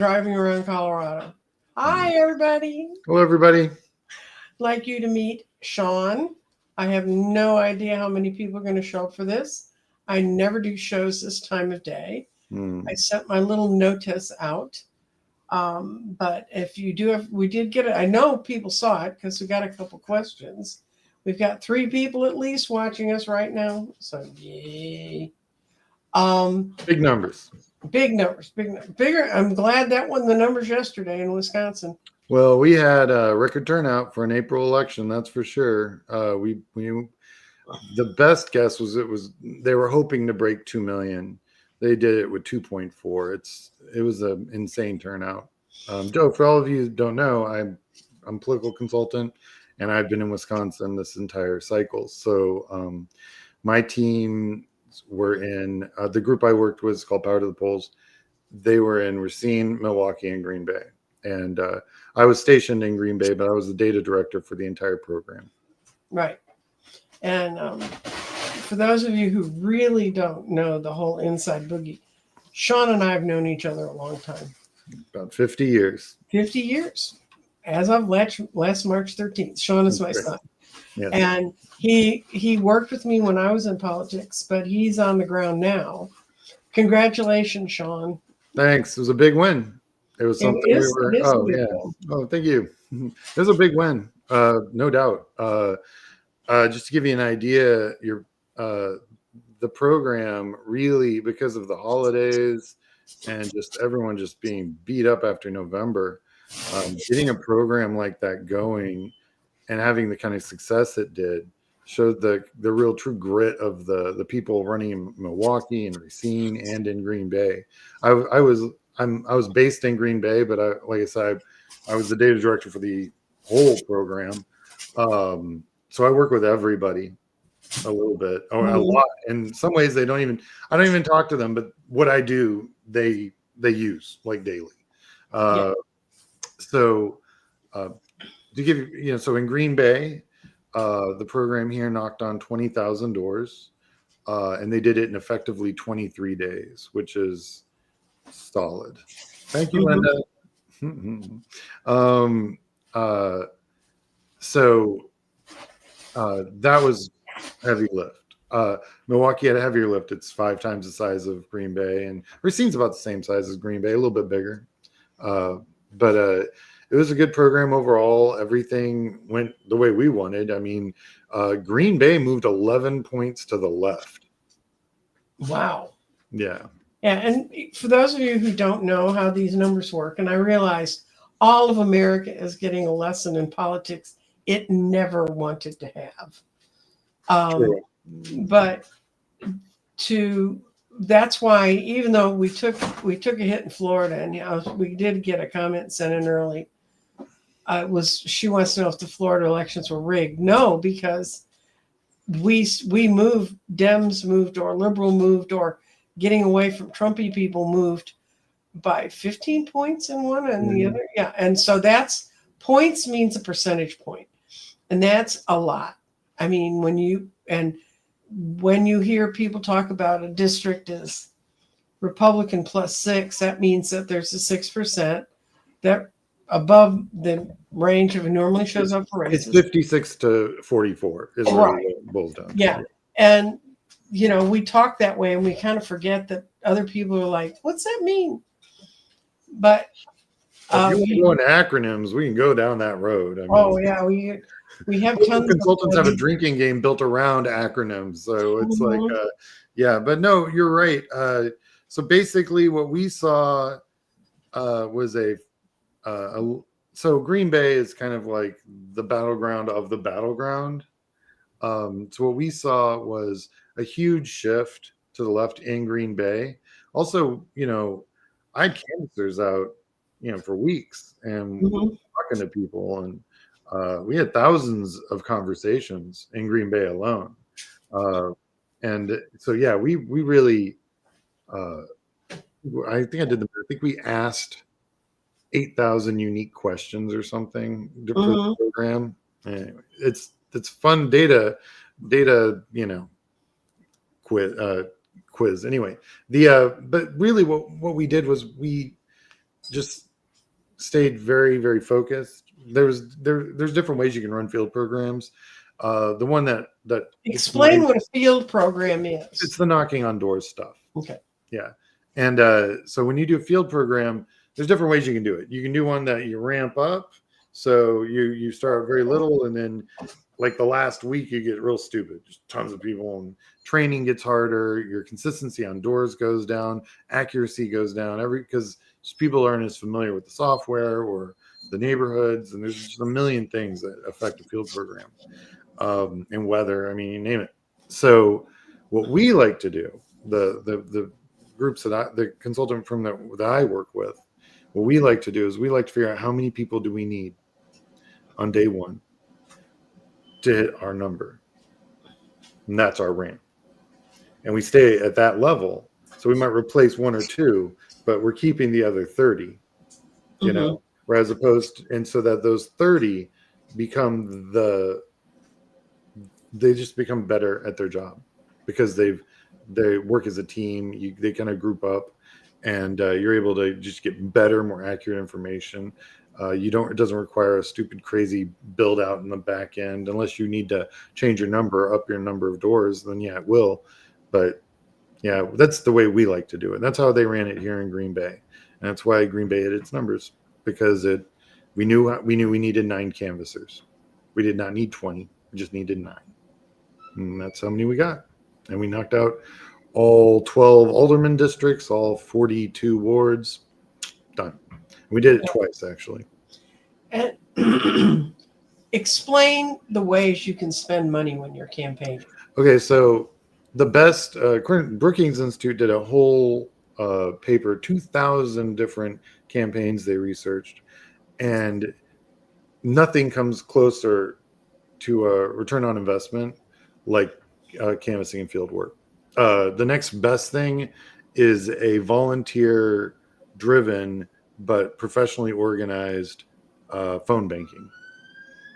Driving around Colorado. Hi, everybody. Hello, everybody. I'd like you to meet Sean. I have no idea how many people are going to show up for this. I never do shows this time of day. I sent my little notice out. But if you do, we did get it. I know people saw it because we got a couple questions. We've got 3 people at least watching us right now. So yay. Big numbers. Bigger. I'm glad that won the numbers yesterday in Wisconsin. Well, we had a record turnout for an April election, that's for sure. The best guess was they were hoping to break 2 million. They did it with 2.4. It was an insane turnout. Joe, for all of you who don't know, I'm a political consultant, and I've been in Wisconsin this entire cycle. So my team were in the group I worked with is called Power to the Polls. They were in Racine, Milwaukee, and Green Bay. And I was stationed in Green Bay, but I was the data director for the entire program. Right. And for those of you who really don't know the whole inside boogie, Sean and I have known each other a long time. About 50 years. 50 years. As of last March 13th. Sean is my son. Yes. And he worked with me when I was in politics, but he's on the ground now. Congratulations, Sean. Thanks. It was a big win. It was something win. Oh, thank you. It was a big win. No doubt. Just to give you an idea, the program really, because of the holidays and just everyone just being beat up after November, getting a program like that going and having the kind of success it did showed the real true grit of the people running in Milwaukee and Racine and in Green Bay. I was based in Green Bay, but like I said, I was the data director for the whole program. So I work with everybody a little bit or a lot. In some ways, I don't even talk to them, but what I do, they use like daily. So to give you, so in Green Bay, the program here knocked on 20,000 doors, and they did it in effectively 23 days, which is solid. Thank you, Linda. That was heavy lift. Milwaukee had a heavier lift. It's 5 times the size of Green Bay, and Racine's about the same size as Green Bay, a little bit bigger. But it was a good program overall. Everything went the way we wanted. I mean, Green Bay moved 11 points to the left. Wow. Yeah. Yeah, and for those of you who don't know how these numbers work, and I realized all of America is getting a lesson in politics it never wanted to have. But that's why, even though we took a hit in Florida, and we did get a comment sent in early. She wants to know if the Florida elections were rigged. No, because we moved, Dems moved, or liberal moved, or getting away from Trumpy people moved by 15 points in one and the other. Yeah, and so that's points means a percentage point, and that's a lot. I mean, when you hear people talk about a district as Republican plus 6, that means that there's a 6% that above the range of it normally shows up for races. It's 56 to 44 is right. It boils down. Yeah. And, we talk that way and we kind of forget that other people are like, what's that mean? But if you want to go into acronyms, we can go down that road. We have tons consultants have a drinking game built around acronyms. So it's but no, you're right. So basically what we saw was so Green Bay is kind of like the battleground of the battleground. So what we saw was a huge shift to the left in Green Bay. Also, I had canvassers out, for weeks and talking to people, and we had thousands of conversations in Green Bay alone. And so, we really, I think we asked 8,000 unique questions or something for the program. Anyway, it's fun data, quiz. Anyway, but really what we did was we just stayed very, very focused. There's different ways you can run field programs. The one that explain what a field program is. It's the knocking on doors stuff. Okay. Yeah. And so when you do a field program, there's different ways you can do it. You can do one that you ramp up. So you start very little, and then like the last week you get real stupid. Just tons of people, and training gets harder. Your consistency on doors goes down. Accuracy goes down. Because people aren't as familiar with the software or the neighborhoods, and there's just a million things that affect a field program. And weather, I mean, you name it. So what we like to do, the groups the consultant firm that I work with, what we like to do is we like to figure out how many people do we need on day one to hit our number. And that's our ramp. And we stay at that level. So we might replace one or two, but we're keeping the other 30, you know, whereas and so that those 30 become they just become better at their job because they work as a team. They kind of group up, and you're able to just get better, more accurate information. It doesn't require a stupid, crazy build out in the back end unless you need to change your number, up your number of doors. Then yeah, it will. But yeah, that's the way we like to do it. That's how they ran it here in Green Bay, and that's why Green Bay hit its numbers because we knew we needed 9 canvassers. We did not need 20. We just needed 9. And that's how many we got. And we knocked out all 12 alderman districts, all 42 wards. Done. We did it twice, actually. And explain the ways you can spend money when you're campaigning. Okay, so the best, Brookings Institute did a whole paper, 2,000 different campaigns they researched, and nothing comes closer to a return on investment like canvassing and field work. The next best thing is a volunteer driven but professionally organized phone banking.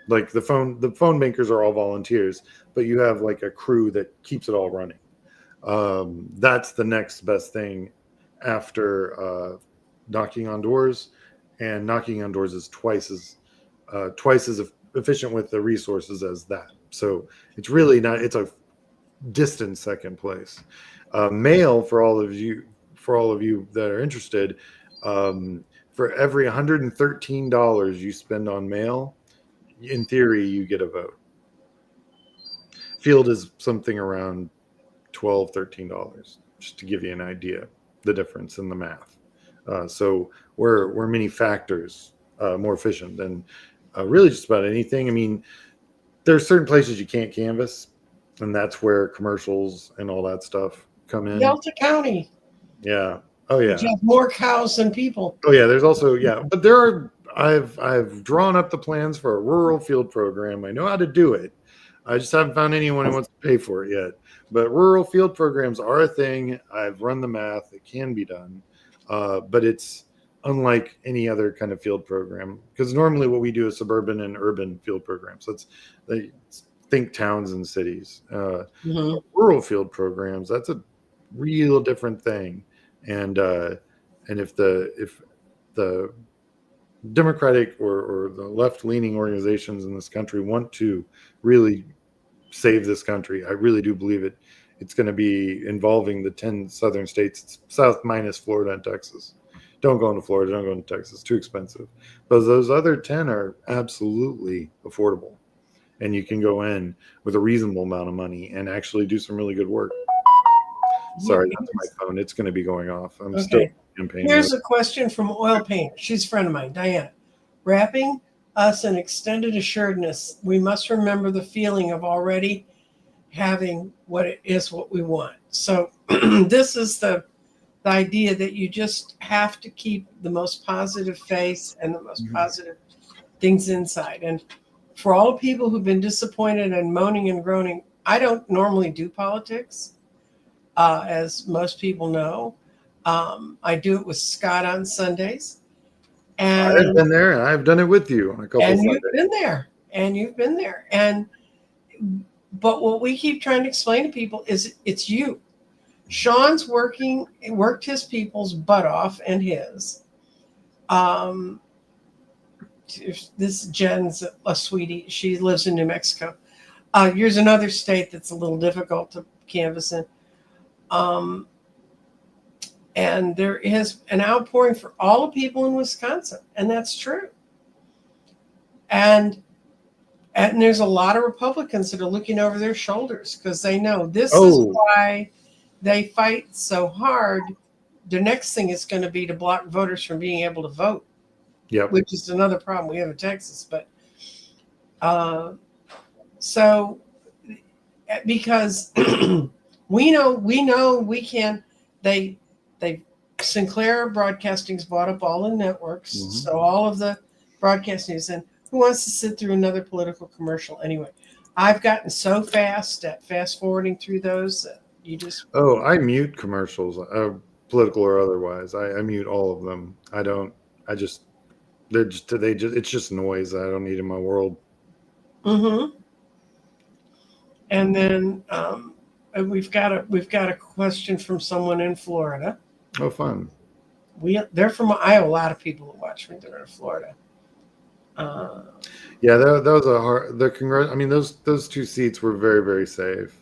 Like the phone bankers are all volunteers, but you have like a crew that keeps it all running. That's the next best thing after knocking on doors, and knocking on doors is twice as efficient with the resources as that. So it's really not. It's a distant second place. Mail for all of you that are interested. For every $113 you spend on mail, in theory, you get a vote. Field is something around $12, $13, just to give you an idea, the difference in the math. So we're many factors more efficient than really just about anything. I mean, there are certain places you can't canvass, and that's where commercials and all that stuff come in. Delta County. Yeah. Oh yeah. You have more cows than people. Oh yeah. There's also but there are. I've drawn up the plans for a rural field program. I know how to do it. I just haven't found anyone who wants to pay for it yet. But rural field programs are a thing. I've run the math. It can be done, but it's unlike any other kind of field program, because normally what we do is suburban and urban field programs. Think towns and cities. Rural field programs, that's a real different thing. And if the Democratic or the left-leaning organizations in this country want to really save this country, I really do believe it's going to be involving the 10 southern states. It's south minus Florida and Texas. Don't go into Florida. Don't go into Texas. Too expensive. But those other 10 are absolutely affordable. And you can go in with a reasonable amount of money and actually do some really good work. Sorry, that's my phone. It's going to be going off. I'm still campaigning. Here's a question from Oil Paint. She's a friend of mine, Diana. Wrapping us in extended assuredness, we must remember the feeling of already having what we want. So this is the idea that you just have to keep the most positive face and the most positive things inside. And for all the people who've been disappointed and moaning and groaning, I don't normally do politics, as most people know. I do it with Scott on Sundays. And I've been there, and I've done it with you on a couple of Sundays. You've been there. But what we keep trying to explain to people is it's you. Sean's worked his people's butt off and his. This Jen's a sweetie. She lives in New Mexico. Here's another state that's a little difficult to canvass in. And there is an outpouring for all the people in Wisconsin, and that's true. And there's a lot of Republicans that are looking over their shoulders because they know this is why they fight so hard. The next thing is going to be to block voters from being able to vote, which is another problem we have in Texas. But so because we know we can, they Sinclair Broadcasting's bought up all the networks, so all of the broadcasting is in. Who wants to sit through another political commercial anyway? I've gotten so fast at fast forwarding through those that you just. Oh, I mute commercials, political or otherwise. I mute all of them. I don't. I just. It's just noise. I don't need in my world. Mm-hmm. And then we've got a question from someone in Florida. Oh, fun. They're from. I have a lot of people who watch me that are in Florida. Yeah, that was a hard. I mean, those two seats were very, very safe.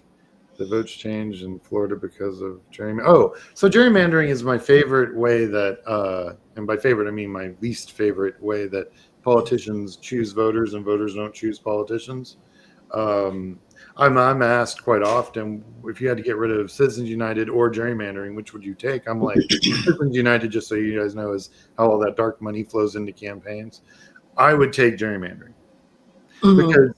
The votes changed in Florida because of gerrymandering. Oh, so gerrymandering is my favorite way that, and by favorite I mean my least favorite way that politicians choose voters and voters don't choose politicians. I'm asked quite often if you had to get rid of Citizens United or gerrymandering, which would you take? I'm like, Citizens United, just so you guys know, is how all that dark money flows into campaigns. I would take gerrymandering because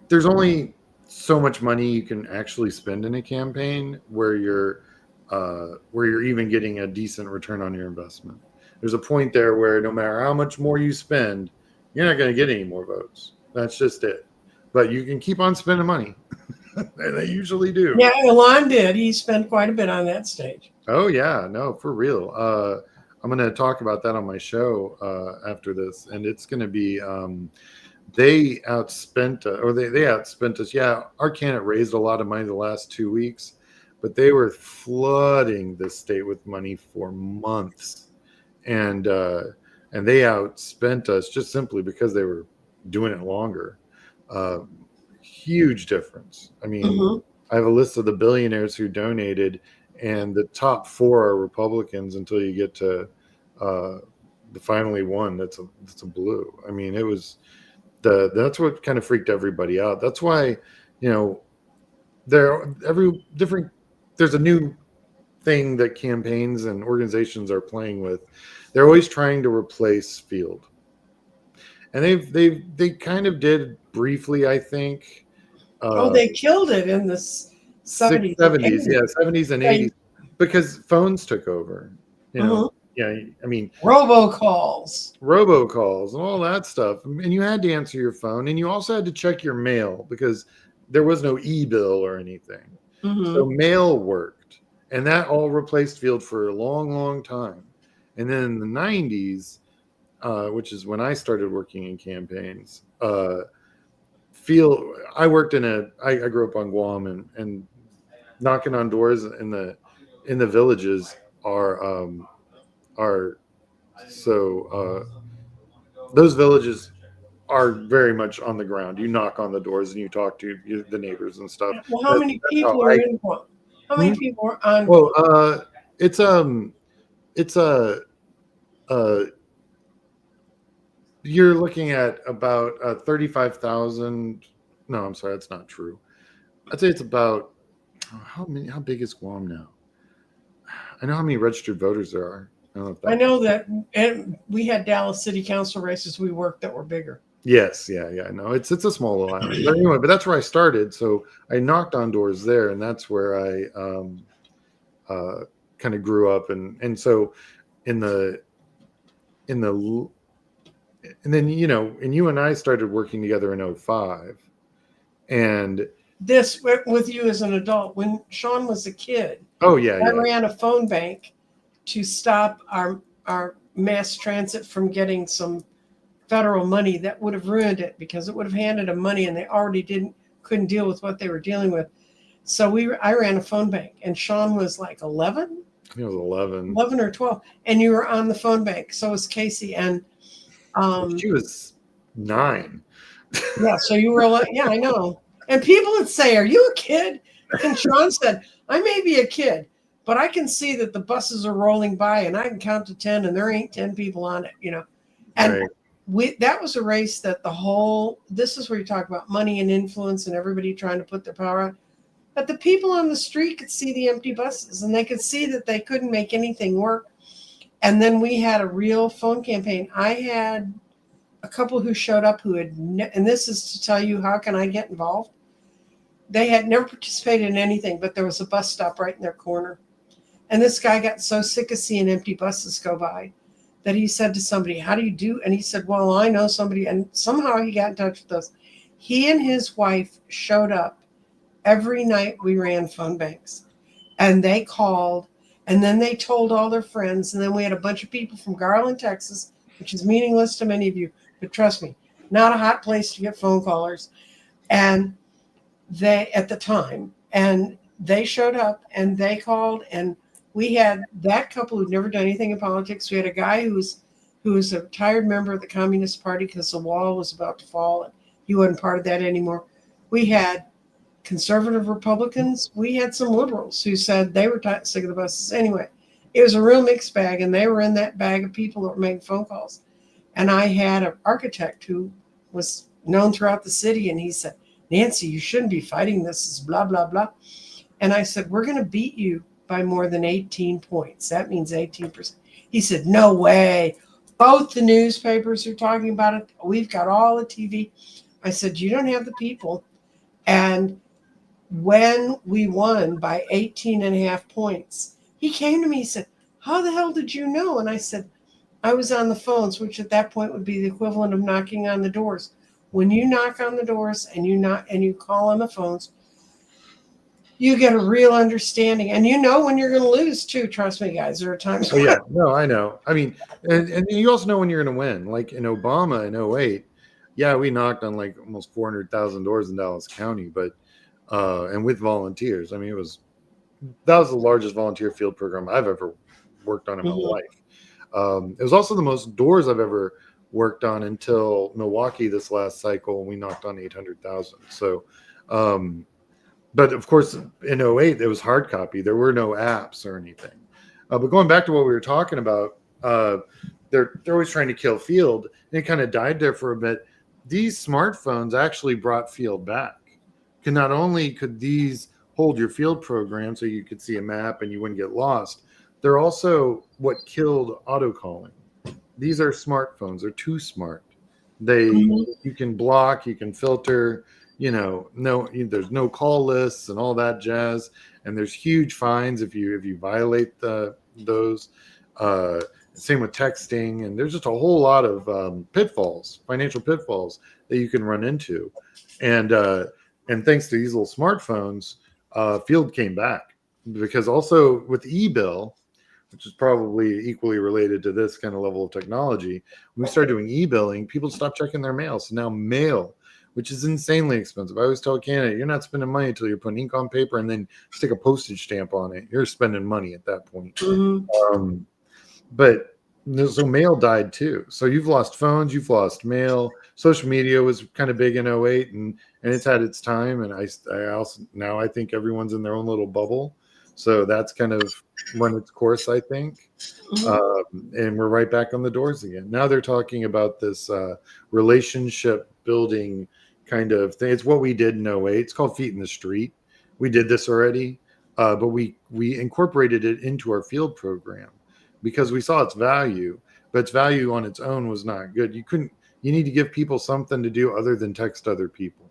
there's only so much money you can actually spend in a campaign where you're even getting a decent return on your investment. There's a point there where no matter how much more you spend, you're not going to get any more votes. That's just it. But you can keep on spending money. And they usually do. Yeah, Elon did. He spent quite a bit on that stage. Oh, yeah. No, for real. I'm going to talk about that on my show after this. And it's going to be they outspent us. Yeah, our candidate raised a lot of money the last 2 weeks, but they were flooding the state with money for months. And they outspent us just simply because they were doing it longer. Huge difference. I mean, I have a list of the billionaires who donated, and the top 4 are Republicans until you get to the finally one that's a blue. I mean, it was that's what kind of freaked everybody out. That's why, there's a new thing that campaigns and organizations are playing with. They're always trying to replace field. And they kind of did briefly, I think. They killed it in the 70s. 70s, yeah, 70s and 80s, because phones took over. Yeah, I mean, robocalls and all that stuff. And you had to answer your phone, and you also had to check your mail because there was no e-bill or anything. So mail worked, and that all replaced field for a long, long time. And then in the 90s, which is when I started working in campaigns, I worked I grew up on Guam, and knocking on doors in the villages those villages are very much on the ground. You knock on the doors and you talk to the neighbors and stuff. Well, how many people are in Guam? How many people are on? Well, you're looking at about 35,000. No, I'm sorry, that's not true. I'd say it's about how big is Guam now? I know how many registered voters there are. I know that, and we had Dallas City Council races we worked that were bigger. Yes, yeah. No, it's a small little island. But anyway, but that's where I started. So I knocked on doors there, and that's where I kind of grew up. And so and then and you and I started working together in 2005, and this with you as an adult when Sean was a kid. Oh yeah, I ran a phone bank to stop our mass transit from getting some federal money that would have ruined it, because it would have handed them money and they already couldn't deal with what they were dealing with. So I ran a phone bank, and Sean was like 11. think it was 11. 11 or 12. And you were on the phone bank. So was Casey. And She was 9. yeah, so you were like, yeah, I know. And people would say, "Are you a kid?" And Sean said, "I may be a kid, but I can see that the buses are rolling by and I can count to 10 and there ain't 10 people on it, you know." And that was a race that this is where you talk about money and influence and everybody trying to put their power out. But the people on the street could see the empty buses and they could see that they couldn't make anything work. And then we had a real phone campaign. I had a couple who showed up who had, and this is to tell you how can I get involved. They had never participated in anything, but there was a bus stop right in their corner. And this guy got so sick of seeing empty buses go by that he said to somebody, "How do you do?" And he said, "Well, I know somebody." And somehow he got in touch with us. He and his wife showed up every night we ran phone banks. And they called, and then they told all their friends. And then we had a bunch of people from Garland, Texas, which is meaningless to many of you, but trust me, not a hot place to get phone callers. And they, at the time, and they showed up and they called, and we had that couple who'd never done anything in politics. We had a guy who was a retired member of the Communist Party because the wall was about to fall and he wasn't part of that anymore. We had conservative Republicans. We had some liberals who said they were sick of the buses. Anyway, it was a real mixed bag, and they were in that bag of people that were making phone calls. And I had an architect who was known throughout the city, and he said, "Nancy, you shouldn't be fighting this. It's blah, blah, blah." And I said, "We're going to beat you by more than 18 points. That means 18%. He said, "No way. Both the newspapers are talking about it. We've got all the TV." I said, "You don't have the people." And when we won by 18.5 points, he came to me, he said, "How the hell did you know?" And I said, "I was on the phones," which at that point would be the equivalent of knocking on the doors. When you knock on the doors and you call on the phones, you get a real understanding, and you know when you're going to lose too. Trust me, guys. There are times. Oh yeah, no, I know. I mean, and you also know when you're going to win. Like in Obama in 08, yeah, we knocked on like almost 400,000 doors in Dallas County, but and with volunteers. I mean, that was the largest volunteer field program I've ever worked on in my life. It was also the most doors I've ever worked on until Milwaukee this last cycle, and we knocked on 800,000. So, but of course, in 08, it was hard copy. There were no apps or anything. But going back to what we were talking about, they're always trying to kill field, and it kind of died there for a bit. These smartphones actually brought field back. Not only could these hold your field program so you could see a map and you wouldn't get lost, they're also what killed auto calling. These are smartphones. They're too smart. You can block, you can filter, there's no call lists and all that jazz. And there's huge fines if you violate those. Same with texting. And there's just a whole lot of financial pitfalls that you can run into. And thanks to these little smartphones, field came back, because also with e-bill, which is probably equally related to this kind of level of technology, when we started doing e-billing, people stopped checking their mail. So now mail, which is insanely expensive. I always tell a candidate, you're not spending money until you're putting ink on paper and then stick a postage stamp on it. You're spending money at that point. But so mail died too. So you've lost phones, you've lost mail. Social media was kind of big in 08, and it's had its time. And I also, now I think everyone's in their own little bubble. So that's kind of run its course, I think. And we're right back on the doors again. Now they're talking about this relationship building kind of thing. It's what we did in 08. It's called Feet in the Street. We did this already, but we incorporated it into our field program because we saw its value, but its value on its own was not good. You need to give people something to do other than text other people.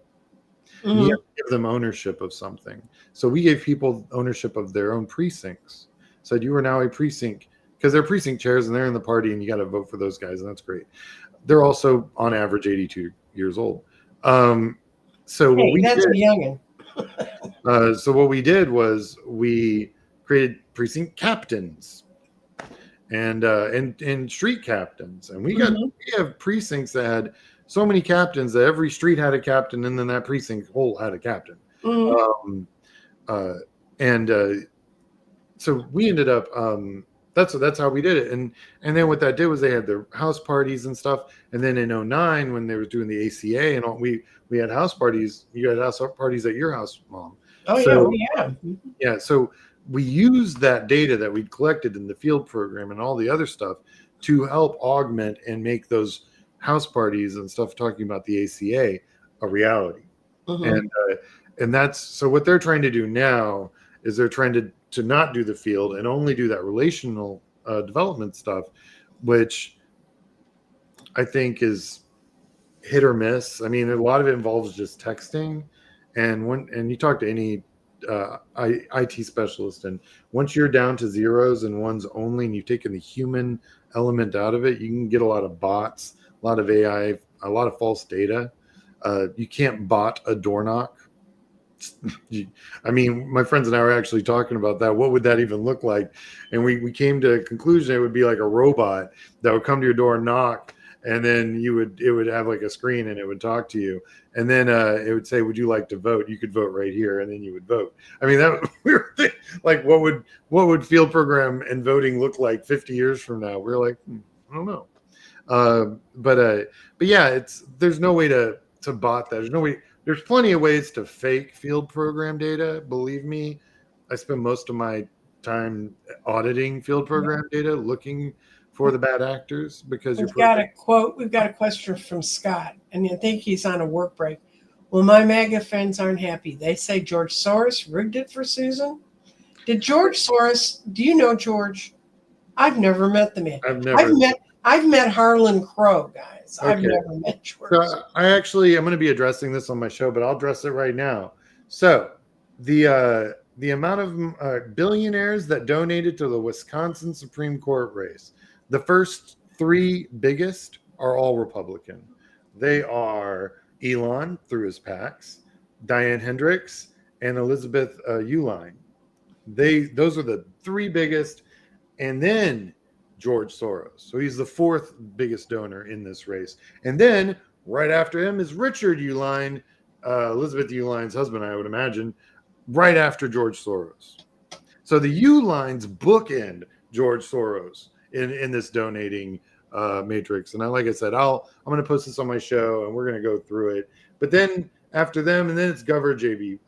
You have to give them ownership of something. So we gave people ownership of their own precincts. Said you are now a precinct, because they're precinct chairs and they're in the party and you got to vote for those guys. And that's great. They're also on average 82 years old. So what we that's did, a youngin'. So what we did was we created precinct captains and street captains. And we have precincts that had so many captains that every street had a captain, and then that precinct whole had a captain. so we ended up that's how we did it. And then what that did was they had their house parties and stuff. And then in 09, when they were doing the ACA and all, we had house parties. You had house parties at your house, Mom. Oh, So, yeah. Yeah. So we used that data that we'd collected in the field program and all the other stuff to help augment and make those house parties and stuff talking about the ACA a reality. Mm-hmm. And that's so what they're trying to do now is they're trying to not do the field and only do that relational development stuff, which I think is hit or miss. I mean, a lot of it involves just texting, and you talk to any IT specialist, and once you're down to zeros and ones only, and you've taken the human element out of it, you can get a lot of bots, a lot of AI, a lot of false data. You can't bot a door knock. I mean, my friends and I were actually talking about that. What would that even look like? And we came to a conclusion it would be like a robot that would come to your door and knock, and then it would have like a screen and it would talk to you, and then it would say, "Would you like to vote? You could vote right here," and then you would vote. I mean, that we were thinking, like, what would field program and voting look like 50 years from now? We're like, I don't know. But yeah, there's no way to bot that. There's no way. There's plenty of ways to fake field program data. Believe me, I spend most of my time auditing field program data, looking for the bad actors because We've got a question from Scott, and I think he's on a work break. Well, my MAGA friends aren't happy. They say George Soros rigged it for Susan. Did George Soros? Do you know George? I've never met the man. I've met Harlan Crow, guys. Okay. I've never met George. So I'm going to be addressing this on my show, but I'll address it right now. So the amount of billionaires that donated to the Wisconsin Supreme Court race, the first three biggest are all Republican. They are Elon through his PACs, Diane Hendricks, and Elizabeth Uline. Those are the three biggest, and then George Soros. So he's the fourth biggest donor in this race. And then right after him is Richard Uline, Elizabeth Uline's husband, I would imagine, right after George Soros. So the Ulines bookend George Soros in this donating matrix. And like I said, I'm going to post this on my show and we're going to go through it. But then after them, and then it's Governor J.B.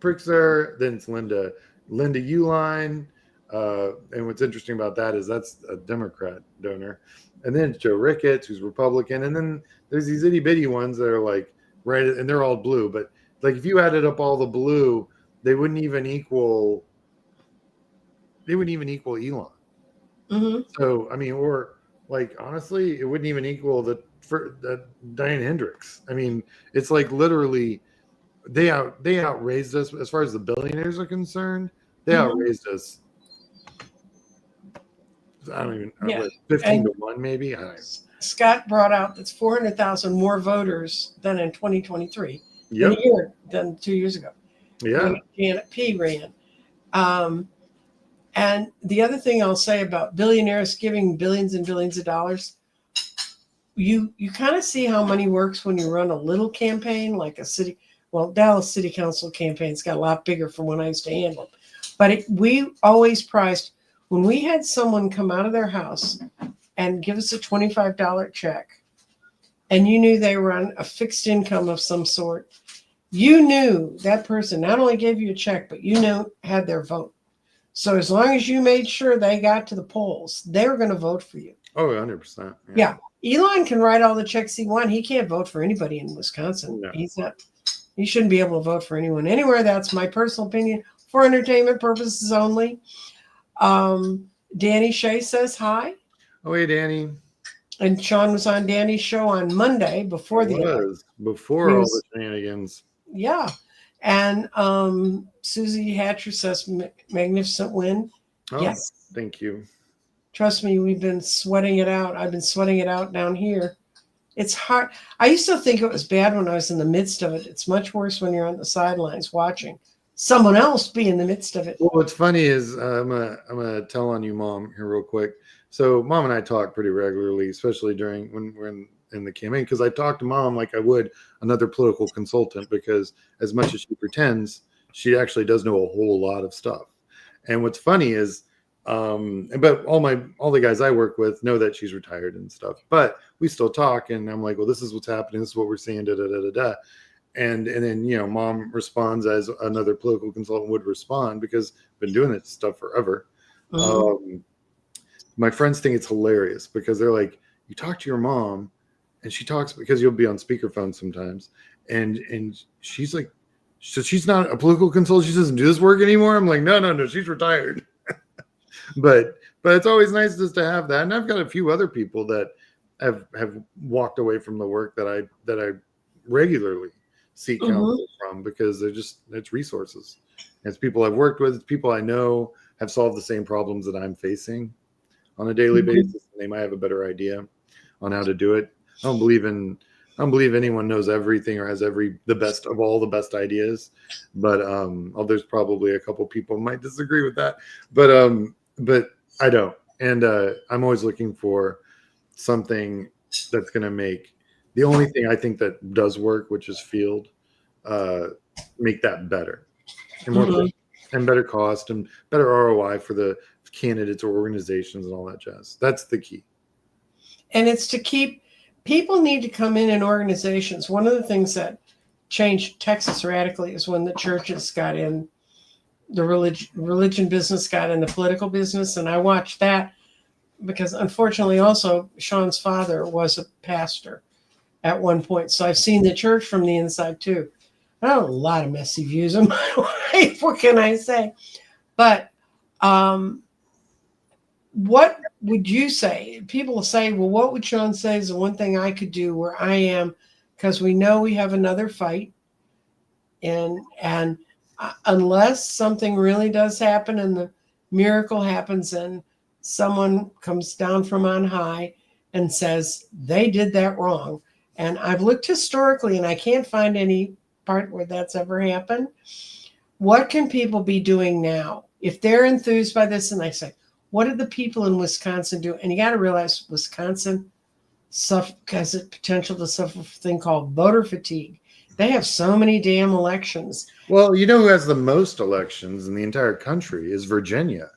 Pritzker, then it's Linda Uline. And what's interesting about that is that's a Democrat donor. And then it's Joe Ricketts, who's Republican. And then there's these itty bitty ones that are like, right, and they're all blue. But like if you added up all the blue, they wouldn't even equal Elon. Mm-hmm. So, I mean, or like, honestly, it wouldn't even equal the Diane Hendricks. I mean, it's like literally they outraised us as far as the billionaires are concerned. They outraised us. I don't even know, 15 to 1 maybe. Scott brought out that's 400,000 more voters than in 2023 than 2 years ago. Yeah. Janet P. ran. And the other thing I'll say about billionaires giving billions and billions of dollars, you kind of see how money works when you run a little campaign like Dallas City Council campaign's got a lot bigger from when I used to handle them. But we always priced when we had someone come out of their house and give us a $25 check, and you knew they were on a fixed income of some sort, you knew that person not only gave you a check, but you knew had their vote. So as long as you made sure they got to the polls, they were going to vote for you. Oh, 100%. Yeah. Elon can write all the checks he wants. He can't vote for anybody in Wisconsin. No. He shouldn't be able to vote for anyone anywhere. That's my personal opinion for entertainment purposes only. Danny Shea says hi. Oh, hey, Danny. And Sean was on Danny's show on Monday before all the shenanigans. Yeah. And Susie Hatcher says magnificent win. Oh, yes. Thank you. Trust me, we've been sweating it out. I've been sweating it out down here. It's hard. I used to think it was bad when I was in the midst of it. It's much worse when you're on the sidelines watching someone else be in the midst of it. Well, what's funny is I'm gonna tell on you, Mom, here real quick. So Mom and I talk pretty regularly, especially during when we're in the campaign, because I talk to Mom like I would another political consultant, because as much as she pretends, she actually does know a whole lot of stuff. And what's funny is, but all the guys I work with know that she's retired and stuff, but we still talk. And I'm like, well, this is what's happening. This is what we're seeing. Da, da, da, da, da. And then, mom responds as another political consultant would respond, because I've been doing this stuff forever. My friends think it's hilarious because they're like, you talk to your mom and she talks, because you'll be on speakerphone sometimes. And she's like, so she's not a political consultant. She doesn't do this work anymore. I'm like, no, she's retired. but it's always nice just to have that. And I've got a few other people that have walked away from the work that I regularly seek counsel from, because it's resources. It's people I've worked with, it's people I know have solved the same problems that I'm facing on a daily basis. And they might have a better idea on how to do it. I don't believe anyone knows everything or has the best of all the best ideas, but there's probably a couple people who might disagree with that, but I don't. And I'm always looking for something that's going to make the only thing I think that does work, which is field, make that better and more and better cost and better ROI for the candidates or organizations and all that jazz. That's the key. And it's to keep people need to come in organizations. One of the things that changed Texas radically is when the churches got in, the religion business got in the political business. And I watched that because, unfortunately, also Sean's father was a pastor at one point. So I've seen the church from the inside too. I have a lot of messy views in my life. What can I say? But what would you say? People say, well, what would Sean say is the one thing I could do where I am? Because we know we have another fight. And unless something really does happen and the miracle happens and someone comes down from on high and says they did that wrong. And I've looked historically and I can't find any part where that's ever happened. What can people be doing now? If they're enthused by this and they say, what did the people in Wisconsin do? And you got to realize Wisconsin has the potential to suffer a thing called voter fatigue. They have so many damn elections. Well, who has the most elections in the entire country is Virginia.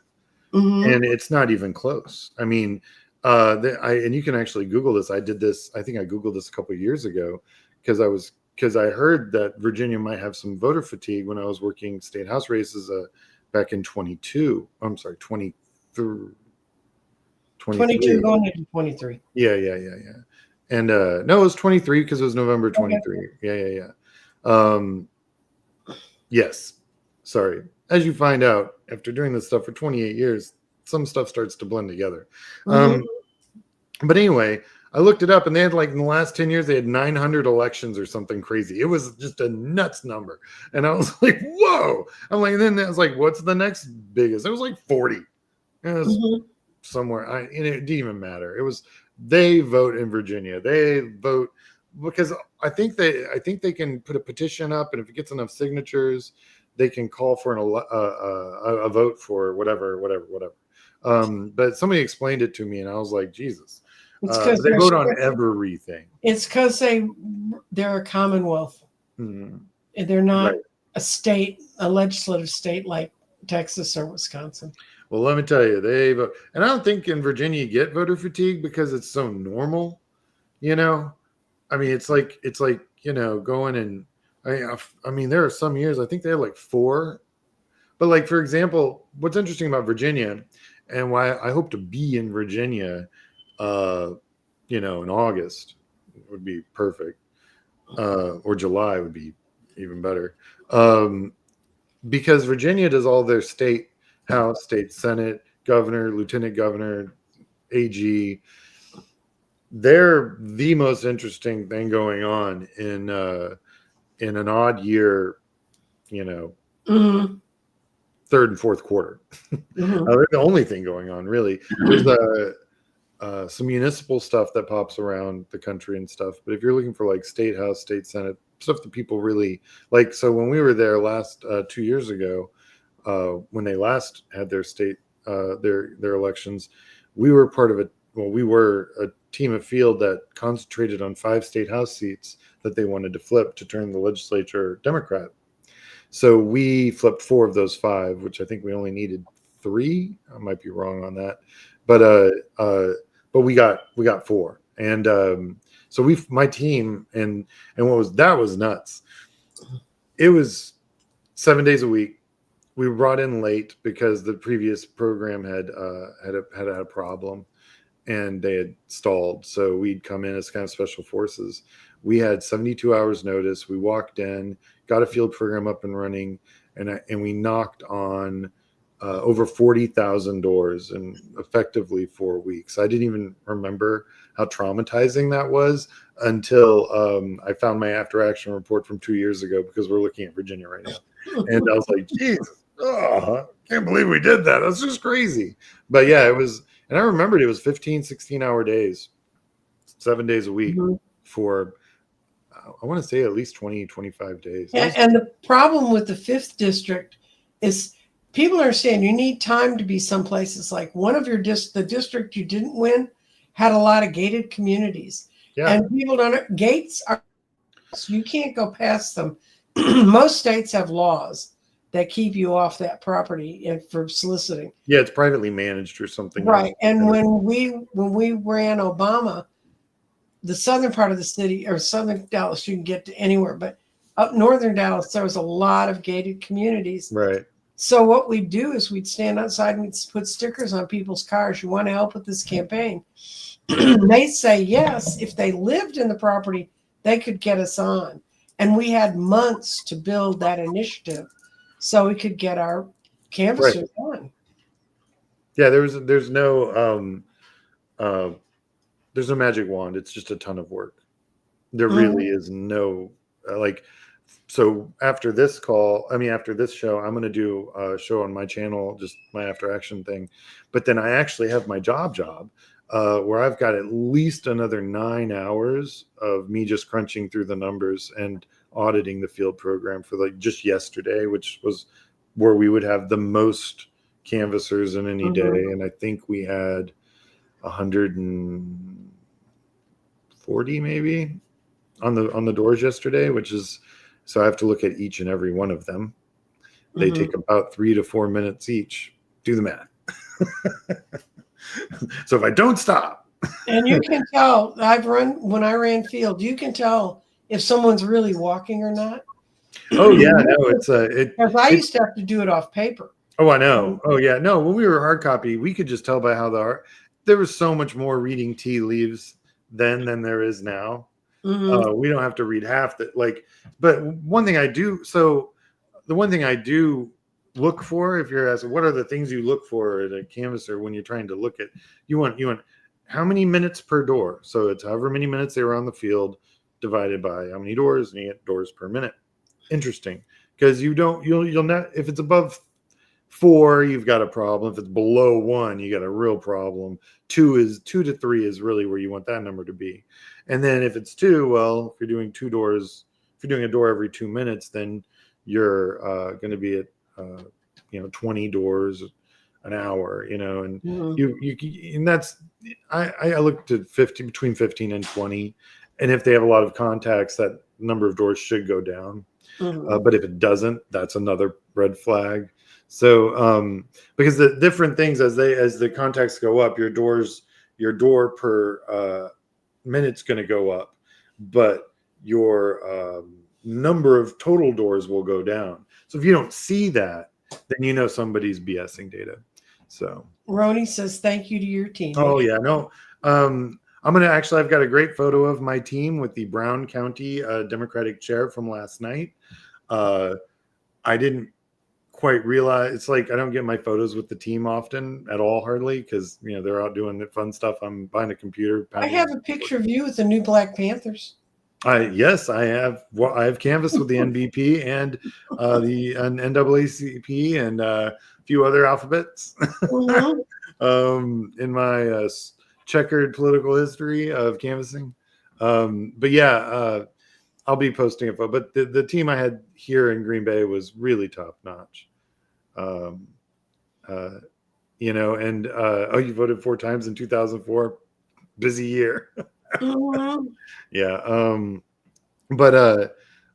And it's not even close. I mean, and you can actually Google this. I did this. I think I Googled this a couple of years ago because I heard that Virginia might have some voter fatigue when I was working state house races back in 22. I'm sorry, 23. 22 going into 23. Yeah. And no, it was 23 because it was November 23. Okay. Yeah. Yes. Sorry. As you find out after doing this stuff for 28 years, some stuff starts to blend together. But anyway, I looked it up and they had in the last 10 years, they had 900 elections or something crazy. It was just a nuts number. And I was like, whoa. I'm like, and then I was like, what's the next biggest? It was like 40. It was somewhere. And it didn't even matter. It was, they vote in Virginia. They vote because I think they can put a petition up, and if it gets enough signatures, they can call for a vote for whatever. But somebody explained it to me, and I was like, Jesus. They vote on everything. It's because they're a commonwealth. They're not a legislative state like Texas or Wisconsin. Well, let me tell you, they vote, and I don't think in Virginia you get voter fatigue because it's so normal. I mean, it's like going and I mean, there are some years I think they had 4, but for example, what's interesting about Virginia and why I hope to be in Virginia, in August would be perfect, or July would be even better, because Virginia does all their state house, state senate, governor, lieutenant governor, AG. They're the most interesting thing going on in an odd year, third and fourth quarter. They're the only thing going on, really. There's some municipal stuff that pops around the country and stuff. But if you're looking for state house, state senate, stuff that people really like. So when we were there last 2 years ago, when they last had their state, their elections, we were part of we were a team of field that concentrated on 5 state house seats that they wanted to flip to turn the legislature Democrat. So we flipped 4 of those 5, which I think we only needed 3. I might be wrong on that, but we got 4, and so my team and that was nuts. It was 7 days a week. We brought in late because the previous program had a problem and they had stalled. So we'd come in as kind of special forces. We had 72 hours notice. We walked in, got a field program up and running, and we knocked on over 40,000 doors in effectively 4 weeks. I didn't even remember how traumatizing that was until I found my after action report from 2 years ago, because we're looking at Virginia right now. And I was like, Jesus, I can't believe we did that. That's just crazy. But yeah, it was, and I remembered it was 15, 16-hour days, 7 days a week for, I want to say at least 20, 25 days. And the problem with the 5th district is people are saying you need time to be some places. Like one of the district you didn't win had a lot of gated communities. Yeah. And people don't, gates are, so you can't go past them. Most states have laws that keep you off that property and for soliciting. Yeah, it's privately managed or something. Right. And when we ran Obama, the southern part of the city, or southern Dallas, you can get to anywhere, but up northern Dallas, there was a lot of gated communities. Right. So what we'd do is we'd stand outside and we'd put stickers on people's cars. You want to help with this campaign? They say yes. If they lived in the property, they could get us on. And we had months to build that initiative so we could get our canvassers on. Yeah, there's no magic wand. It's just a ton of work. There really is no so after this show, I'm going to do a show on my channel, just my after action thing. But then I actually have my job where I've got at least another 9 hours of me just crunching through the numbers and auditing the field program for just yesterday, which was where we would have the most canvassers in any day. And I think we had 140 maybe on the doors yesterday, which is, so I have to look at each and every one of them. They take about 3 to 4 minutes each. Do the math. So if I don't stop. And you can tell, when I ran field, you can tell if someone's really walking or not. Oh yeah, no, because I used to have to do it off paper. Oh, I know. Oh yeah, no. When we were hard copy, we could just tell by how there was so much more reading tea leaves then than there is now. We don't have to read half that. But one thing I do. So the one thing I do look for, if you're asking, what are the things you look for at a canvasser when you're trying to look at? You want how many minutes per door. So it's however many minutes they were on the field divided by how many doors, and you get doors per minute. Interesting, because you'll not, if it's above 4, you've got a problem. If it's below 1, you got a real problem. 2 to 3 is really where you want that number to be. And then if it's 2, well, if you're doing 2 doors, if you're doing a door every 2 minutes, then you're going to be at 20 doors an hour, and and that's, I looked at between 15 and 20, and if they have a lot of contacts, that number of doors should go down. But if it doesn't, that's another red flag. So because the different things, as the contacts go up, your door per minute's going to go up, but your number of total doors will go down. So if you don't see that, then somebody's BSing data. So Roni says thank you to your team. Oh yeah, no. I've got a great photo of my team with the Brown County Democratic chair from last night. I didn't quite realize, it's like I don't get my photos with the team often at all, hardly, because they're out doing the fun stuff. I'm behind a computer. I have a picture of you with the new Black Panthers. Yes, I have. Well, I have canvassed with the NBP and the NAACP and a few other alphabets in my checkered political history of canvassing. But yeah, I'll be posting a photo. But the team I had here in Green Bay was really top notch. You voted 4 times in 2004. Busy year. Yeah.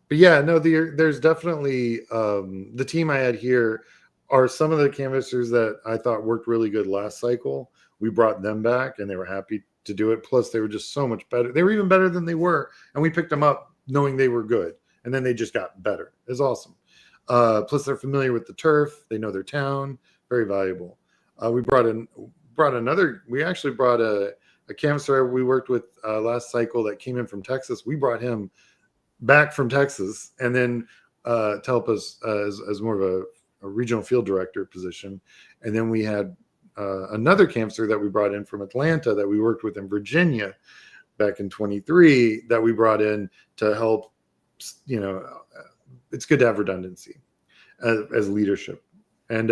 but yeah, no, there's definitely the team I had here are some of the canvassers that I thought worked really good last cycle. We brought them back and they were happy to do it. Plus, they were just so much better. They were even better than they were. And we picked them up knowing they were good. And then they just got better. It was awesome. Plus, they're familiar with the turf. They know their town. Very valuable. We we actually brought a canvasser we worked with last cycle that came in from Texas. We brought him back from Texas and then to help us as more of a regional field director position. And then we had another canvasser that we brought in from Atlanta that we worked with in Virginia back in 23 that we brought in to help, it's good to have redundancy as leadership. And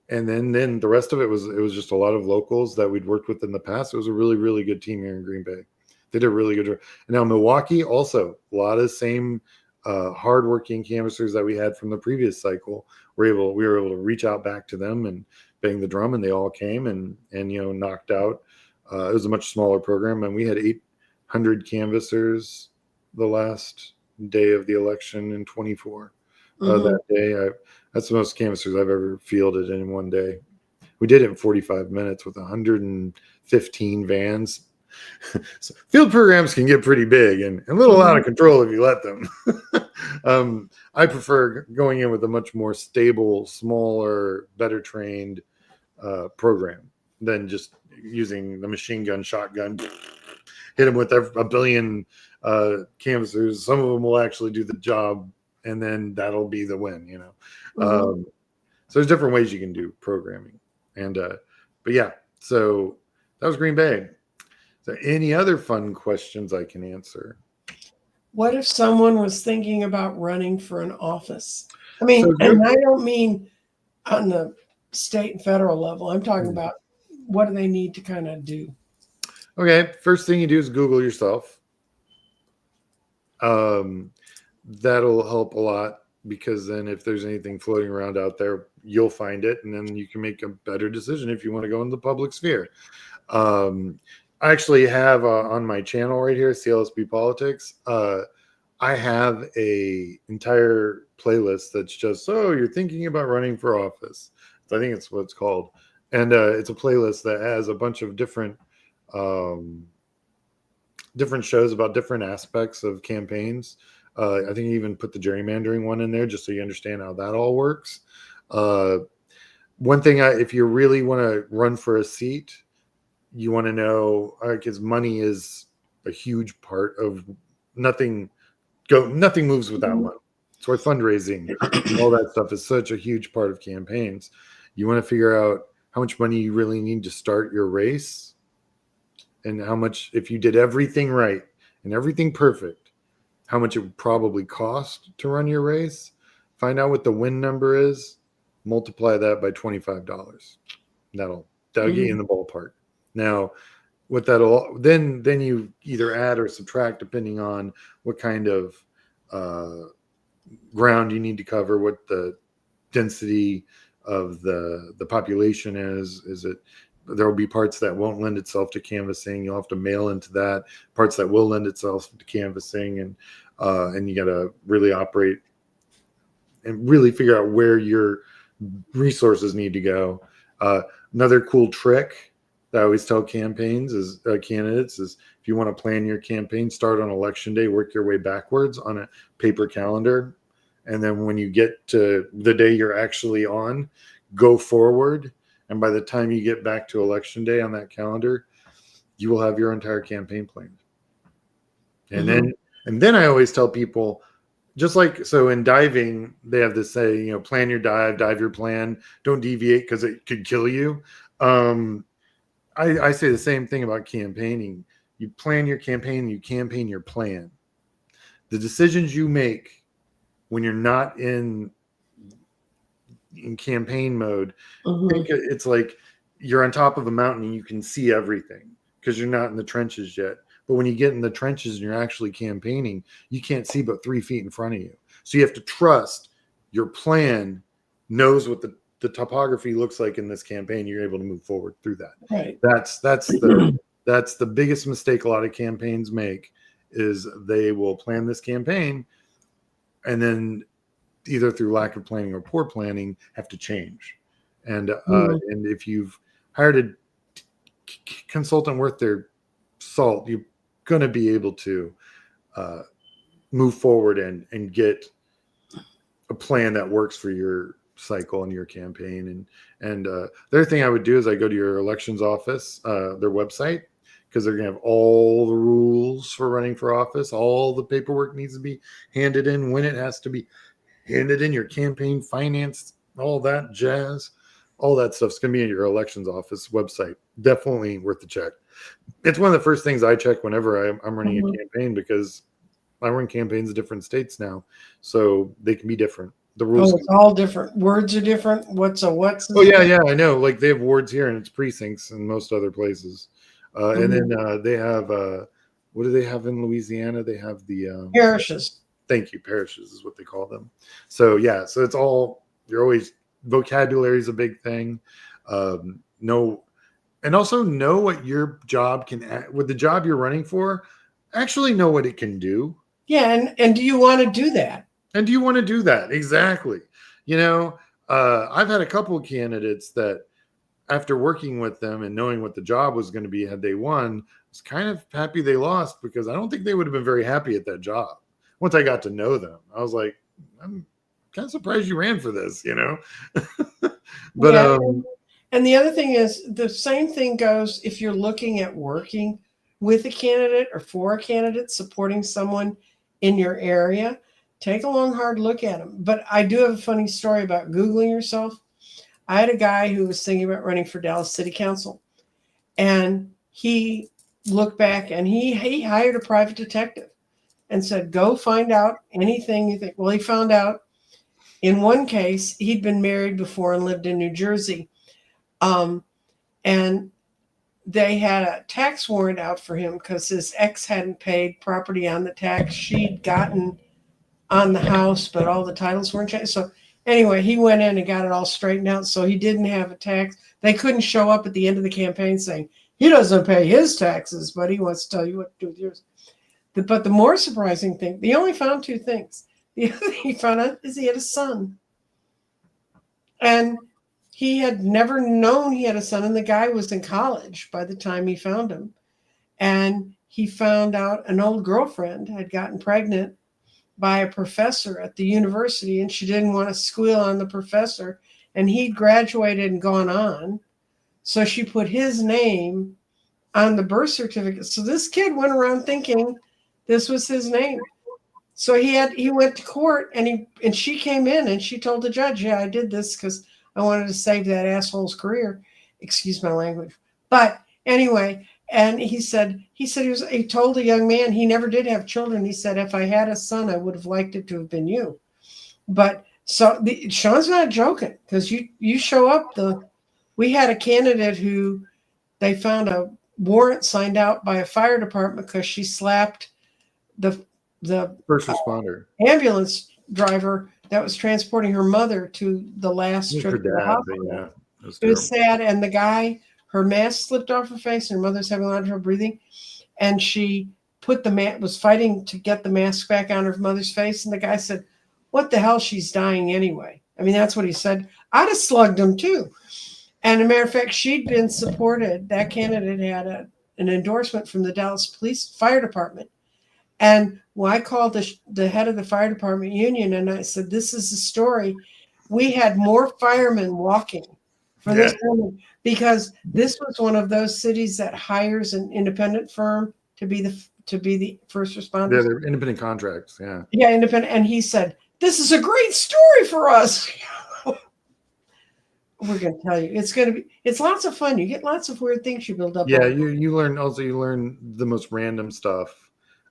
then the rest of it was just a lot of locals that we'd worked with in the past. It was a really, really good team here in Green Bay. They did a really good job. And now Milwaukee, also a lot of same hardworking canvassers that we had from the previous cycle. We were able to reach out back to them and bang the drum, and they all came and knocked out. It was a much smaller program, and we had 800 canvassers the last day of the election in 24. That day, that's the most canvassers I've ever fielded in one day. We did it in 45 minutes with 115 vans. So field programs can get pretty big and a little out of control if you let them. I prefer going in with a much more stable, smaller, better trained program than just using the machine gun, shotgun, hit them with a billion canvassers. Some of them will actually do the job, and then that'll be the win, So there's different ways you can do programming. And but yeah, so that was Green Bay. So any other fun questions I can answer? What if someone was thinking about running for an office? I mean, and I don't mean on the state and federal level. I'm talking about what do they need to kind of do? Okay, first thing you do is Google yourself. That'll help a lot, because then if there's anything floating around out there, you'll find it, and then you can make a better decision if you want to go in the public sphere. I actually have on my channel right here, CLSB Politics, I have a entire playlist that's just, you're thinking about running for office. I think it's what it's called. And it's a playlist that has a bunch of different shows about different aspects of campaigns. I think you even put the gerrymandering one in there just so you understand how that all works. One thing, if you really want to run for a seat, you want to know, because money is a huge part of nothing moves without money. So fundraising, all that stuff is such a huge part of campaigns. You want to figure out how much money you really need to start your race, and how much, if you did everything right and everything perfect, how much it would probably cost to run your race. Find out what the win number is, multiply that by $25. That'll get you in the ballpark. Now, what that'll then you either add or subtract depending on what kind of ground you need to cover, what the density of the population is. There will be parts that won't lend itself to canvassing. You'll have to mail into that. Parts that will lend itself to canvassing, and you got to really operate and really figure out where your resources need to go. Another cool trick that I always tell candidates is if you want to plan your campaign, start on election day, work your way backwards on a paper calendar. And then when you get to the day you're actually on, go forward. And by the time you get back to election day on that calendar, you will have your entire campaign planned. And then I always tell people, just like, so in diving, they have this say, plan your dive your plan, don't deviate because it could kill you. I say the same thing about campaigning. You plan your campaign, you campaign your plan. The decisions you make when you're not in campaign mode, it's like you're on top of a mountain and you can see everything because you're not in the trenches yet. But when you get in the trenches and you're actually campaigning, you can't see but 3 feet in front of you. So you have to trust your plan knows what the topography looks like in this campaign. You're able to move forward through that. Right. That's the biggest mistake a lot of campaigns make, is they will plan this campaign and then either through lack of planning or poor planning have to change. And and if you've hired a consultant worth their salt, you're going to be able to move forward and get a plan that works for your cycle and your campaign. And the other thing I would do is I go to your elections office, their website, because they're going to have all the rules for running for office. All the paperwork needs to be handed in when it has to be handed in, your campaign finance, all that jazz. All that stuff's going to be in your elections office website. Definitely worth the check. It's one of the first things I check whenever I'm running a campaign, because I run campaigns in different states now, so they can be different. The rules. Oh, it's all different. Words are different. What's a what's? Oh yeah, I know. Like they have wards here, and it's precincts in most other places. And then they have what do they have in Louisiana? They have the parishes. Thank you, parishes is what they call them. So yeah, so it's all, you're always, vocabulary is a big thing. Know, and also know what your job can, with the job you're running for, actually know what it can do. Yeah, and do you want to do that? And do you want to do that? Exactly. You know, I've had a couple of candidates that, after working with them and knowing what the job was going to be had they won, I was kind of happy they lost, because I don't think they would have been very happy at that job. Once I got to know them, I was like, I'm kind of surprised you ran for this, you know? But yeah, and the other thing is, the same thing goes if you're looking at working with a candidate or for a candidate, supporting someone in your area. Take a long, hard look at them. But I do have a funny story about Googling yourself. I had a guy who was thinking about running for Dallas City Council, and he looked back and he hired a private detective and said, go find out anything you think. Well, he found out in one case, he'd been married before and lived in New Jersey. And they had a tax warrant out for him because his ex hadn't paid property on the tax she'd gotten on the house, but all the titles weren't changed. So anyway, he went in and got it all straightened out. So he didn't have a tax. They couldn't show up at the end of the campaign saying he doesn't pay his taxes, but he wants to tell you what to do with yours. But the more surprising thing, he only found two things. The other thing he found out is he had a son. And he had never known he had a son. And the guy was in college by the time he found him. And he found out an old girlfriend had gotten pregnant by a professor at the university, and she didn't want to squeal on the professor, and he'd graduated and gone on. So she put his name on the birth certificate. So this kid went around thinking this was his name. So he went to court, and she came in and she told the judge, yeah, I did this because I wanted to save that asshole's career. Excuse my language. But anyway, and he told the young man he never did have children. He said, if I had a son, I would have liked it to have been you. But so Sean's not joking, because you show up. We had a candidate who they found a warrant signed out by a fire department because she slapped the first responder ambulance driver that was transporting her mother to the last trip to the hospital. Yeah, it was sad. And the guy, her mask slipped off her face, and her mother's having a lot of trouble breathing. And she was fighting to get the mask back on her mother's face. And the guy said, what the hell? She's dying anyway. I mean, that's what he said. I'd have slugged him too. And as a matter of fact, she'd been supported. That candidate had an endorsement from the Dallas Fire Department. And I called the head of the fire department union, and I said, this is the story. We had more firemen walking for this woman, because this was one of those cities that hires an independent firm to be the first responders. Yeah, they're independent contracts. Yeah. Yeah, independent. And he said, this is a great story for us. We're going to tell you. It's lots of fun. You get lots of weird things you build up. Yeah, you learn the most random stuff.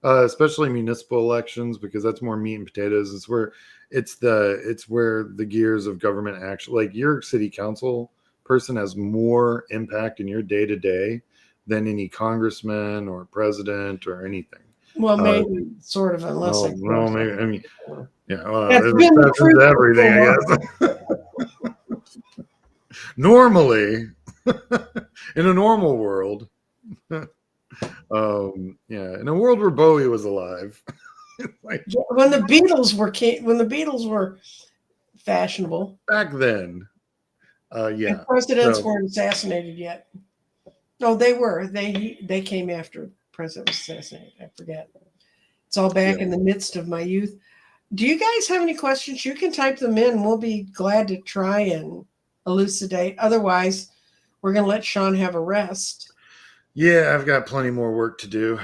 Especially municipal elections, because that's more meat and potatoes. It's where the gears of government action, like your city council person has more impact in your day to day than any congressman or president or anything. Well, maybe sort of, unless well, maybe, I mean, yeah, that's everything, I guess. Normally, in a normal world. In a world where Bowie was alive. Like, when the Beatles were fashionable. Back then. Yeah. And presidents weren't assassinated yet. No, they were. They came after the president was assassinated. I forget. It's all back in the midst of my youth. Do you guys have any questions? You can type them in. We'll be glad to try and elucidate. Otherwise, we're going to let Sean have a rest. Yeah, I've got plenty more work to do.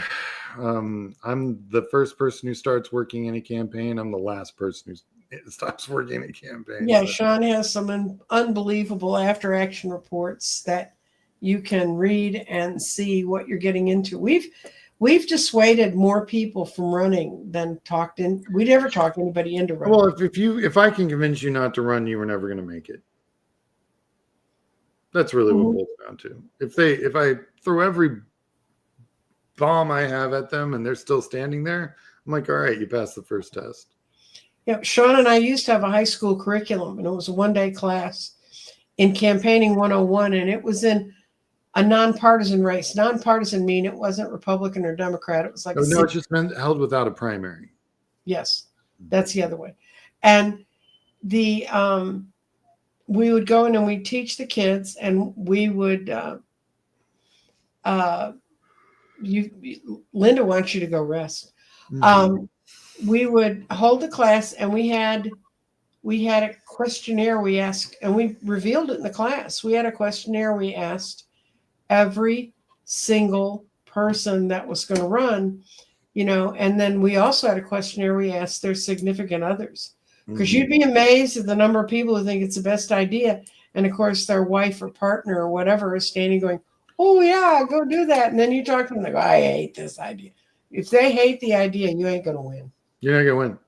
I'm the first person who starts working in a campaign. I'm the last person who stops working in a campaign. Yeah, so. Sean has some unbelievable after-action reports that you can read and see what you're getting into. We've dissuaded more people from running than we never talked anybody into running. Well, if I can convince you not to run, you were never going to make it. That's really what it boils down to. If I throw every bomb I have at them and they're still standing there, I'm like, all right, you passed the first test. Yeah, Sean and I used to have a high school curriculum, and it was a one-day class in Campaigning 101, and it was in a non-partisan race. Non-partisan mean it wasn't Republican or Democrat. It was like no, it just meant held without a primary. Yes, that's the other way. And the we would go in and we'd teach the kids, and we would Linda wants you to go rest. We would hold the class, and we had a questionnaire we asked, and we revealed it in the class. We had a questionnaire we asked every single person that was going to run, and then we also had a questionnaire we asked their significant others, because you'd be amazed at the number of people who think it's the best idea, and of course their wife or partner or whatever is standing going, oh yeah, go do that. And then you talk to them, they go, I hate this idea. If they hate the idea, you ain't going to win. You're not going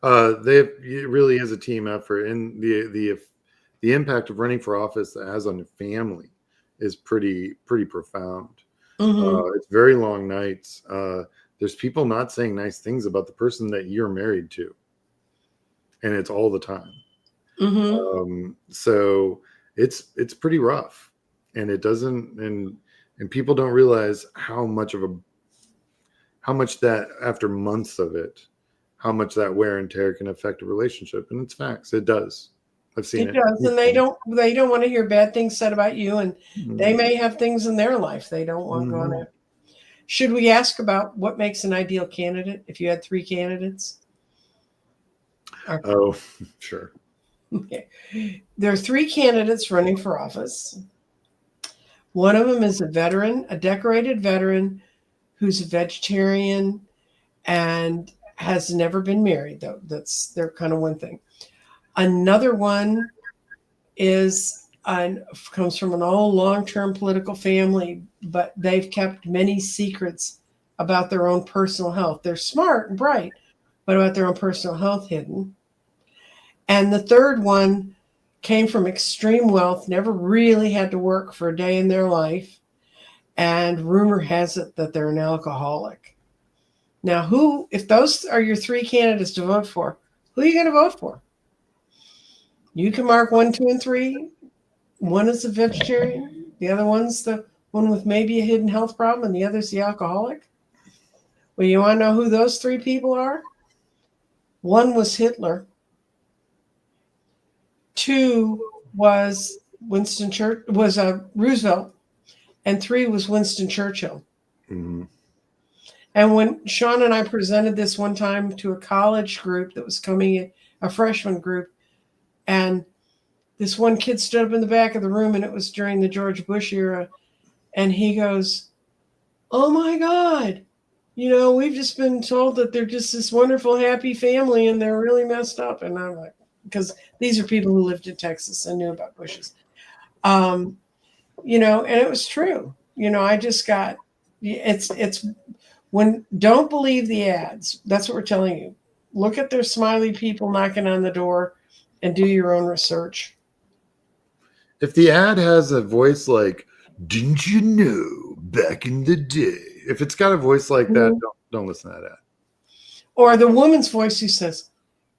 to win. It really is a team effort, and the impact of running for office that has on your family is pretty profound. It's very long nights. There's people not saying nice things about the person that you're married to, and it's all the time. So it's pretty rough, and it doesn't, and people don't realize how much that after months of it, how much that wear and tear can affect a relationship. And it's facts. It does. I've seen it. It does. And they don't want to hear bad things said about you. And they may have things in their life they don't want going on. Should we ask about what makes an ideal candidate if you had 3 candidates? Oh, sure. Okay. There are 3 candidates running for office. One of them is a veteran, a decorated veteran who's a vegetarian and has never been married, though. That's their kind of one thing. Another one comes from an old long-term political family, but they've kept many secrets about their own personal health. They're smart and bright, but about their own personal health hidden. And the third one came from extreme wealth, never really had to work for a day in their life, and rumor has it that they're an alcoholic. Now, if those are your 3 candidates to vote for, who are you going to vote for? You can mark 1, 2, and 3. One is a vegetarian. The other one's the one with maybe a hidden health problem, and the other's the alcoholic. Well, you want to know who those 3 people are? 1 was Hitler. 2 was Roosevelt, and 3 was Winston Churchill. And when Sean and I presented this one time to a college group that was coming in, a freshman group, and this one kid stood up in the back of the room, and it was during the George Bush era, and he goes, oh my God, we've just been told that they're just this wonderful, happy family, and they're really messed up. And I'm like, because these are people who lived in Texas and knew about Bushes. And it was true. I just got, it's don't believe the ads. That's what we're telling you. Look at their smiley people knocking on the door and do your own research. If the ad has a voice like, didn't you know back in the day? If it's got a voice like that, don't listen to that ad. Or the woman's voice who says,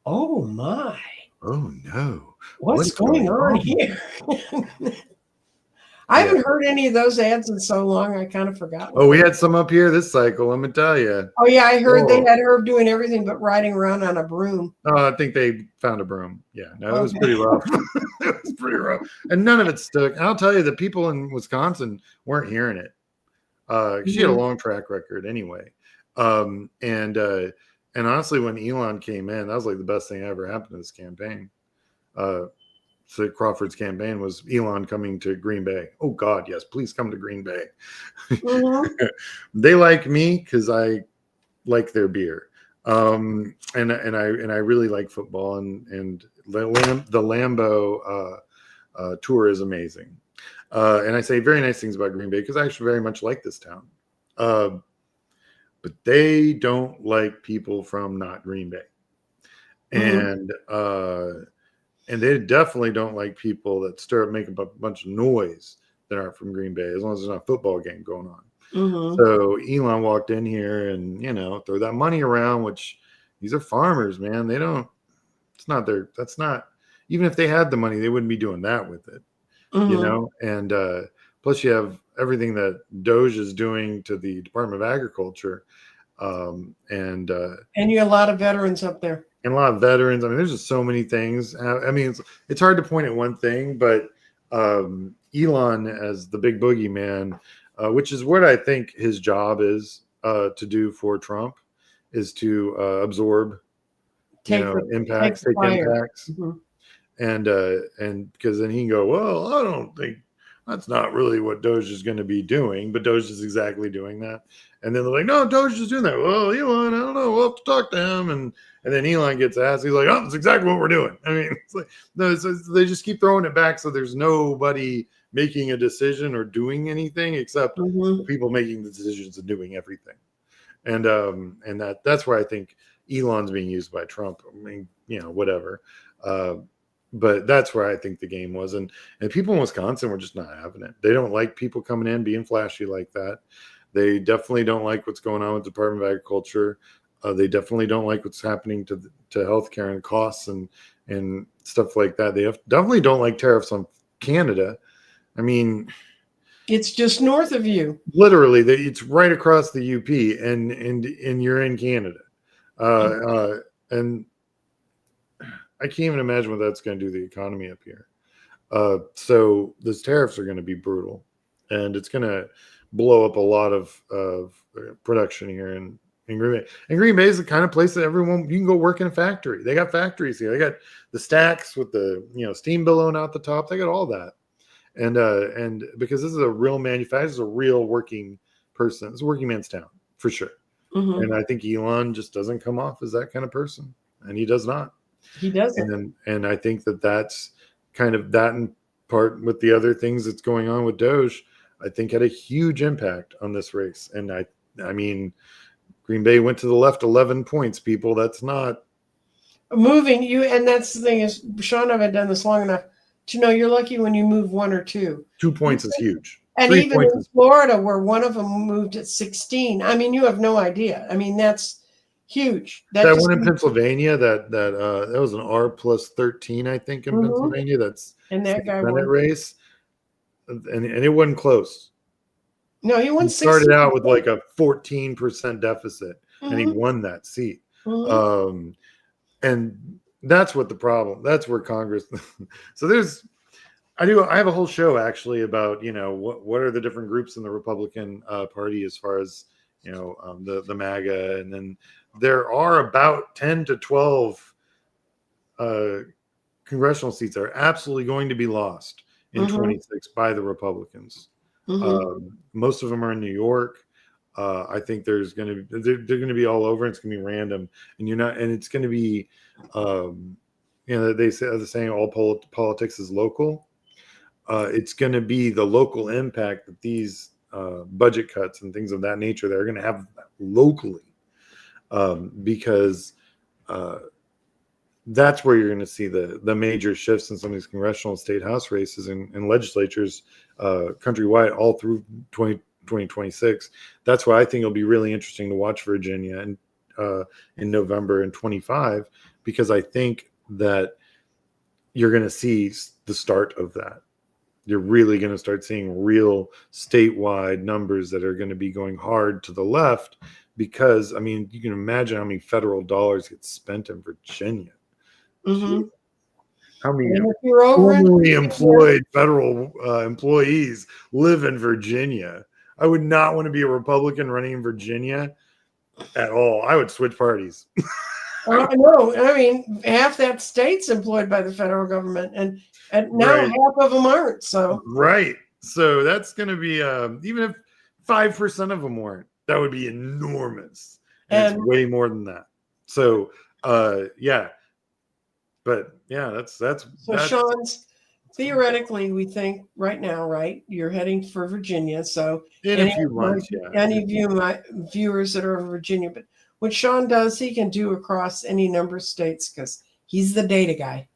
oh my. Oh no. What's going on here? I haven't heard any of those ads in so long. I kind of forgot. Oh, we had some up here this cycle. Let me tell you. Oh yeah, I heard they had her doing everything but riding around on a broom. Oh, I think they found a broom. Yeah, no, it was pretty rough. It was pretty rough, and none of it stuck. And I'll tell you, the people in Wisconsin weren't hearing it. She had a long track record anyway. And honestly, when Elon came in, that was like the best thing that ever happened to this campaign. So Crawford's campaign was Elon coming to Green Bay. Oh God, yes, please come to Green Bay. They like me because I like their beer, and I really like football, and the Lambeau tour is amazing. And I say very nice things about Green Bay because I actually very much like this town. But they don't like people from not Green Bay. And they definitely don't like people that stir up, make a bunch of noise that aren't from Green Bay, as long as there's not a football game going on. So Elon walked in here and, throw that money around, which these are farmers, man. They don't, that's not, even if they had the money, they wouldn't be doing that with it, and plus you have everything that Doge is doing to the Department of Agriculture. And you have a lot of veterans up there. And a lot of veterans. I mean, there's just so many things. I mean, it's hard to point at one thing, but Elon as the big boogeyman, which is what I think his job is to do for Trump, is to absorb, impacts, take impacts. And because then he can go, well, I don't think that's not really what Doge is going to be doing, but Doge is exactly doing that. And then they're like, no, Doge is doing that. Well, Elon, I don't know. We'll have to talk to him. And then Elon gets asked. He's like, oh, that's exactly what we're doing. I mean, it's like, no, they just keep throwing it back. So there's nobody making a decision or doing anything except people making the decisions and doing everything. And that's where I think Elon's being used by Trump. I mean, whatever. But that's where I think the game was. And people in Wisconsin were just not having it. They don't like people coming in, being flashy like that. They definitely don't like what's going on with the Department of Agriculture. They definitely don't like what's happening to healthcare and costs and stuff like that. They definitely don't like tariffs on Canada. I mean, it's just north of you. Literally, it's right across the UP, and you're in Canada. And I can't even imagine what that's going to do to the economy up here. So those tariffs are going to be brutal, and it's going to blow up a lot of production here in Green Bay. And Green Bay is the kind of place that you can go work in a factory. They got factories here. They got the stacks with the steam billowing out the top. They got all that. And because this is a real manufacturer, this is a real working person. It's a working man's town for sure. And I think Elon just doesn't come off as that kind of person, and he does not. He doesn't. And I think that's kind of that in part with the other things that's going on with Doge, I think had a huge impact on this race. And I mean, Green Bay went to the left 11 points, people. That's not moving you. And that's the thing is, Sean, I've done this long enough to know you're lucky when you move 1 or 2. 2 points is huge. And even in Florida, where one of them moved at 16, I mean, you have no idea. I mean, that's huge. That one in Pennsylvania, that was an R+13, I think, in Pennsylvania. That's and that guy Senate race, and it wasn't close. No, he won. He started out with like a 14% deficit, and he won that seat. And that's what the problem. That's where Congress. So I have a whole show actually about what are the different groups in the Republican Party as far as the MAGA, and then there are about 10 to 12 congressional seats that are absolutely going to be lost in 26 by the Republicans. Most of them are in New York. I think they're going to be all over. And it's going to be random, and it's going to be, they say the saying, all politics is local. It's going to be the local impact that these budget cuts and things of that nature that are going to have locally, because that's where you're going to see the major shifts in some of these congressional state house races and legislatures countrywide all through 2026. That's why I think it'll be really interesting to watch Virginia in November in 25, because I think that you're going to see the start of that. you're really going to start seeing real statewide numbers that are going to be going hard to the left, because I mean, you can imagine how many federal dollars get spent in Virginia. Mm-hmm. How many And if you're over formerly employed federal employees live in Virginia? I would not want to be a Republican running in Virginia at all. I would switch parties. No, I mean, half that state's employed by the federal government, and now Right. half of them aren't. So right. So that's going to be even if 5% of them weren't, that would be enormous, and it's way more than that. So yeah, but yeah, that's Sean's theoretically, we think right now, right? You're heading for Virginia, so in a few months, any of you my viewers that are in Virginia, but what Sean does, he can do across any number of states because he's the data guy.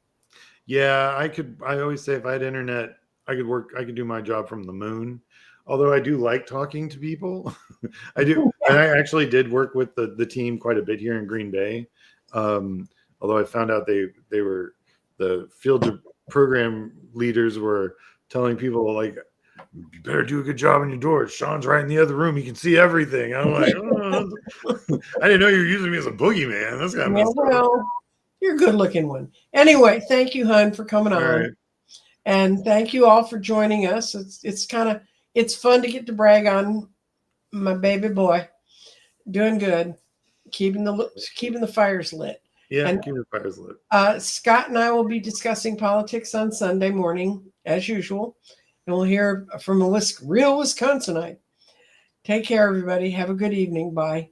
Yeah, I always say if I had internet, I could do my job from the moon. Although I do like talking to people. I do. And I actually did work with the team quite a bit here in Green Bay. Although I found out they were, the field program leaders were telling people, like, you better do a good job on your door. Sean's right in the other room. He can see everything. I'm like, oh. I didn't know you were using me as a boogeyman. That's kind of messed up. You're a good looking one. Anyway, thank you, hun, for coming on. Right. And thank you all for joining us. It's fun to get to brag on my baby boy. Doing good. Keeping the fires lit. Yeah, and keeping the fires lit. Scott and I will be discussing politics on Sunday morning, as usual. And we'll hear from a real Wisconsinite. Take care, everybody. Have a good evening. Bye.